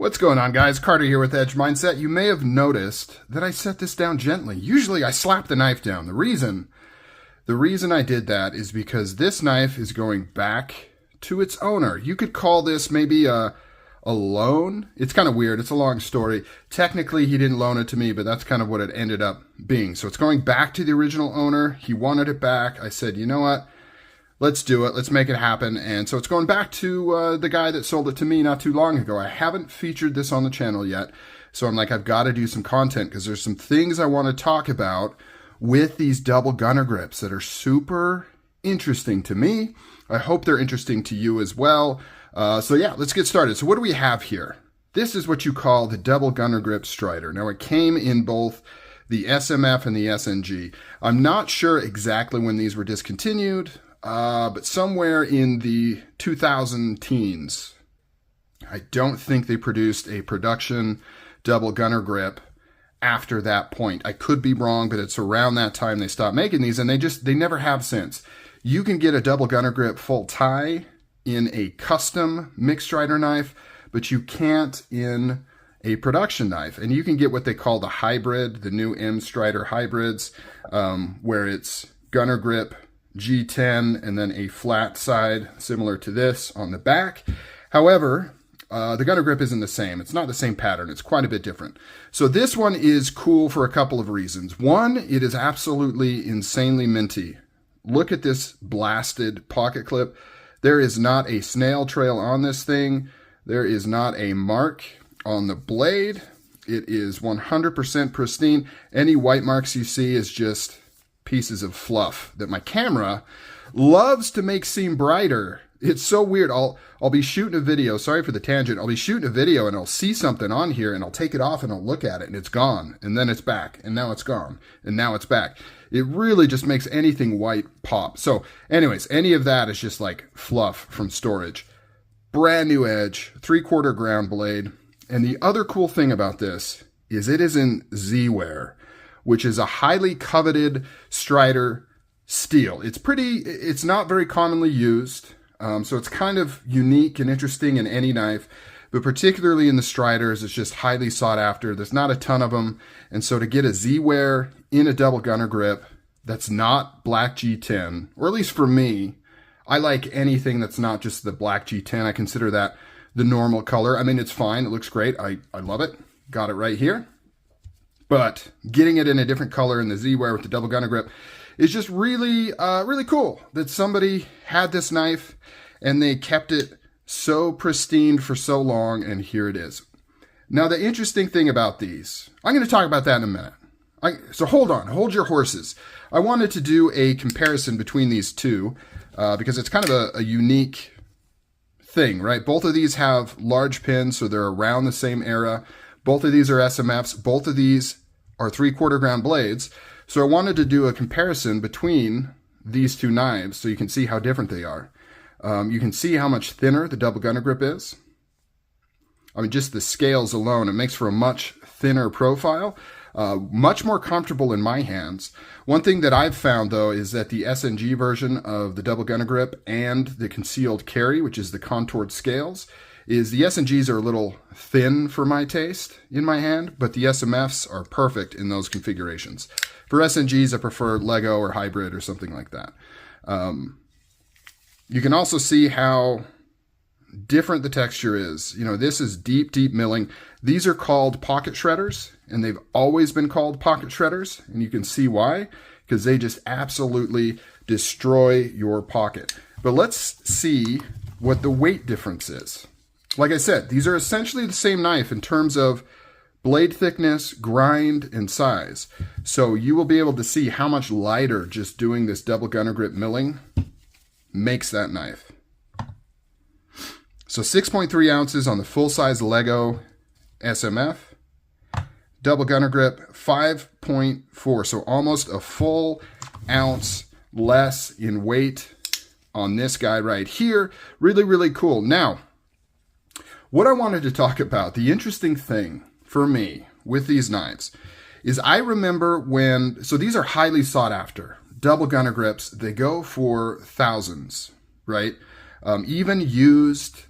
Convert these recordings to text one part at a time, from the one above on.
What's going on, guys? Carter here with Edge Mindset. You may have noticed that I set this down gently. Usually I slap the knife down. The reason I did that is because this knife is going back to its owner. You could call this maybe a loan. It's kind of weird. It's a long story. Technically, he didn't loan it to me, but that's kind of what it ended up being. So it's going back to the original owner. He wanted it back. I said, you know what? Let's do it. Let's make it happen. And so it's going back to the guy that sold it to me not too long ago. I haven't featured this on the channel yet. So I'm like, I've got to do some content because there's some things I want to talk about with these double gunner grips that are super interesting to me. I hope they're interesting to you as well. So yeah, let's get started. So what do we have here? This is what you call the double gunner grip Strider. Now it came in both the SMF and the SNG. I'm not sure exactly when these were discontinued. But somewhere in the 2000 teens. I don't think they produced a production double gunner grip after that point. I could be wrong, but it's around that time they stopped making these, and they never have since. You can get a double gunner grip full tie in a custom mixed strider knife, but you can't in a production knife. And you can get what they call the hybrid, the new M Strider hybrids, where it's gunner grip, G10, and then a flat side similar to this on the back. However, the gunner grip isn't the same. It's not the same pattern. It's quite a bit different. So this one is cool for a couple of reasons. One, it is absolutely insanely minty. Look at this blasted pocket clip. There is not a snail trail on this thing. There is not a mark on the blade. It is 100% pristine. Any white marks you see is just pieces of fluff that my camera loves to make seem brighter. It's so weird. I'll be shooting a video. Sorry for the tangent. I'll be shooting a video and I'll see something on here and I'll take it off and I'll look at it and it's gone. And then it's back. And now it's gone. And now it's back. It really just makes anything white pop. So anyways, any of that is just like fluff from storage. Brand new edge, 3/4 ground blade. And the other cool thing about this is it is in Z-Wear, which is a highly coveted Strider steel. It's not very commonly used, so it's kind of unique and interesting in any knife, but particularly in the Striders, it's just highly sought after. There's not a ton of them, and so to get a Z-Wear in a double gunner grip that's not black G10, or at least for me, I like anything that's not just the black G10. I consider that the normal color. I mean, it's fine. It looks great. I love it. Got it right here. But getting it in a different color in the Z-Wear with the double gunner grip is just really, really cool that somebody had this knife and they kept it so pristine for so long, and here it is. Now, the interesting thing about these, I'm going to talk about that in a minute. So hold on, hold your horses. I wanted to do a comparison between these two because it's kind of a unique thing, right? Both of these have large pins, so they're around the same era. Both of these are SMFs. Both of these are 3/4 ground blades. So I wanted to do a comparison between these two knives so you can see how different they are. You can see how much thinner the double gunner grip is. I mean, just the scales alone, it makes for a much thinner profile, much more comfortable in my hands. One thing that I've found, though, is that the SNG version of the double gunner grip and the concealed carry, which is the contoured scales, is the SNGs are a little thin for my taste in my hand, but the SMFs are perfect in those configurations. For SNGs, I prefer Lego or hybrid or something like that. You can also see how different the texture is. You know, this is deep, deep milling. These are called pocket shredders, and they've always been called pocket shredders, and you can see why, because they just absolutely destroy your pocket. But let's see what the weight difference is. Like I said, these are essentially the same knife in terms of blade thickness, grind, and size. So you will be able to see how much lighter just doing this double gunner grip milling makes that knife. So 6.3 ounces on the full-size Lego SMF. Double gunner grip, 5.4. So almost a full ounce less in weight on this guy right here. Really, really cool. Now, what I wanted to talk about, the interesting thing for me with these knives is I remember when, so these are highly sought after. Double gunner grips, they go for thousands, right? Even used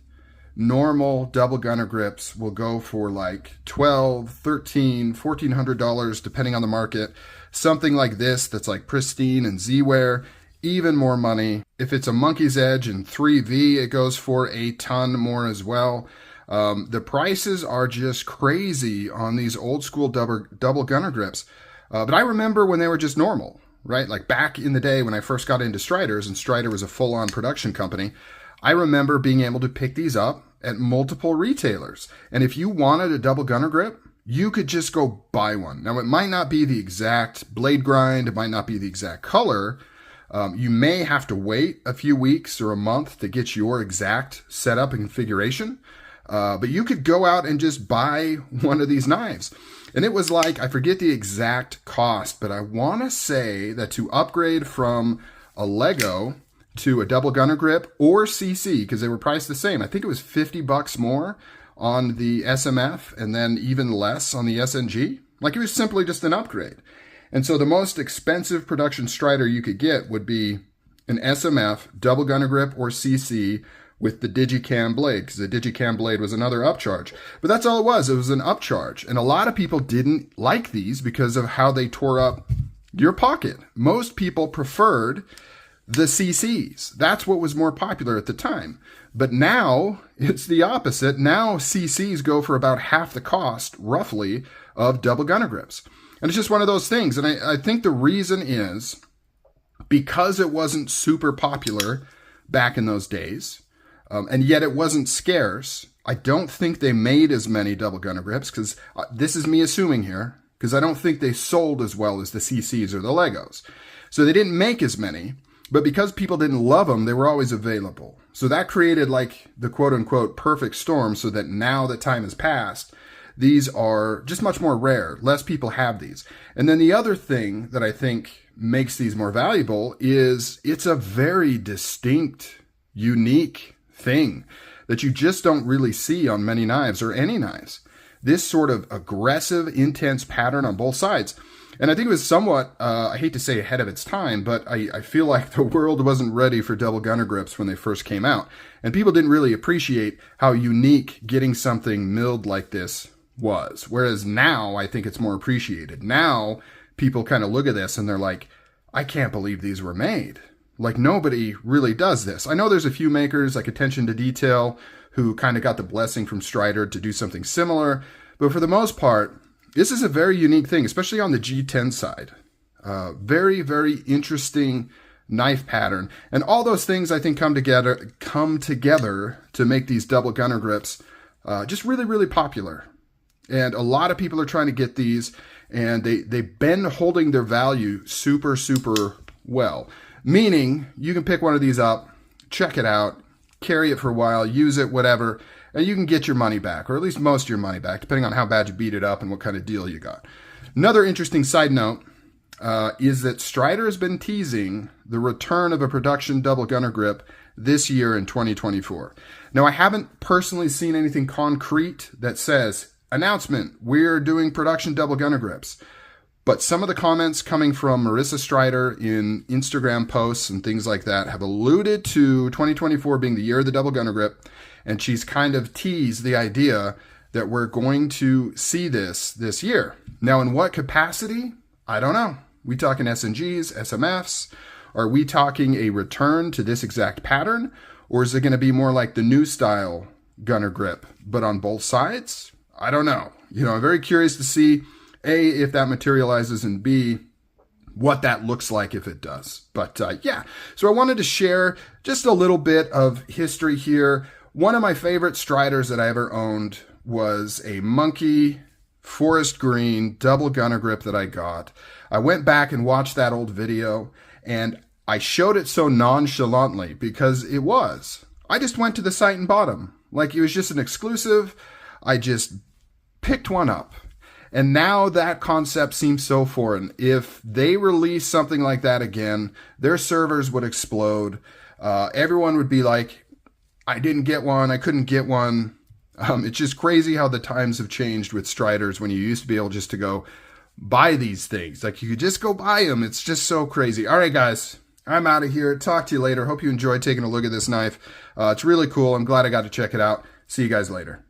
normal double gunner grips will go for like $1,200, $1,300, $1,400 depending on the market. Something like this that's like pristine and Z-wear, even more money. If it's a Monkey's Edge in 3V, it goes for a ton more as well. The prices are just crazy on these old school double gunner grips. But I remember when they were just normal, right? Like back in the day when I first got into Striders, and Strider was a full-on production company, I remember being able to pick these up at multiple retailers. And if you wanted a double gunner grip, you could just go buy one. Now, it might not be the exact blade grind. It might not be the exact color. You may have to wait a few weeks or a month to get your exact setup and configuration. But you could go out and just buy one of these knives. And it was like, I forget the exact cost, but I want to say that to upgrade from a Lego to a double gunner grip or CC, because they were priced the same, I think it was $50 more on the SMF and then even less on the SNG. Like, it was simply just an upgrade. And so the most expensive production Strider you could get would be an SMF, double gunner grip, or CC with the Digicam blade, because the Digicam blade was another upcharge. But that's all it was. It was an upcharge. And a lot of people didn't like these because of how they tore up your pocket. Most people preferred the CCs. That's what was more popular at the time. But now it's the opposite. Now CCs go for about half the cost, roughly, of double gunner grips. And it's just one of those things. And I think the reason is because it wasn't super popular back in those days, and yet it wasn't scarce. I don't think they made as many double gunner grips, because this is me assuming here, because I don't think they sold as well as the CCs or the Legos. So they didn't make as many, but because people didn't love them, they were always available. So that created like the quote unquote perfect storm, so that now that time has passed, these are just much more rare. Less people have these. And then the other thing that I think makes these more valuable is it's a very distinct, unique thing that you just don't really see on many knives or any knives. This sort of aggressive, intense pattern on both sides. And I think it was somewhat, I hate to say ahead of its time, but I feel like the world wasn't ready for double gunner grips when they first came out. And people didn't really appreciate how unique getting something milled like this was. Whereas now I think it's more appreciated. Now people kind of look at this and they're like, I can't believe these were made. Like, nobody really does this. I know there's a few makers like Attention to Detail who kind of got the blessing from Strider to do something similar. But for the most part, this is a very unique thing, especially on the G10 side. Very, very interesting knife pattern. And all those things I think come together to make these double gunner grips just really, really popular. And a lot of people are trying to get these, and they've been holding their value super, super well. Meaning, you can pick one of these up, check it out, carry it for a while, use it, whatever, and you can get your money back, or at least most of your money back, depending on how bad you beat it up and what kind of deal you got. Another interesting side note is that Strider has been teasing the return of a production double gunner grip this year in 2024. Now, I haven't personally seen anything concrete that says, announcement, we're doing production double gunner grips. But some of the comments coming from Marissa Strider in Instagram posts and things like that have alluded to 2024 being the year of the double gunner grip. And she's kind of teased the idea that we're going to see this year. Now, in what capacity? I don't know. We talking SNGs, SMFs? Are we talking a return to this exact pattern? Or is it going to be more like the new style gunner grip, but on both sides? I don't know. I'm very curious to see A, if that materializes, and B, what that looks like if it does. But yeah, so I wanted to share just a little bit of history here. One of my favorite Striders that I ever owned was a Monkey forest green double gunner grip that I got. I went back and watched that old video, and I showed it so nonchalantly because it was. I just went to the site and bought them. Like, it was just an exclusive. I just picked one up. And now that concept seems so foreign. If they release something like that again, their servers would explode. Everyone would be like, I didn't get one. I couldn't get one. It's just crazy how the times have changed with Striders when you used to be able just to go buy these things. Like, you could just go buy them. It's just so crazy. All right, guys, I'm out of here. Talk to you later. Hope you enjoyed taking a look at this knife. It's really cool. I'm glad I got to check it out. See you guys later.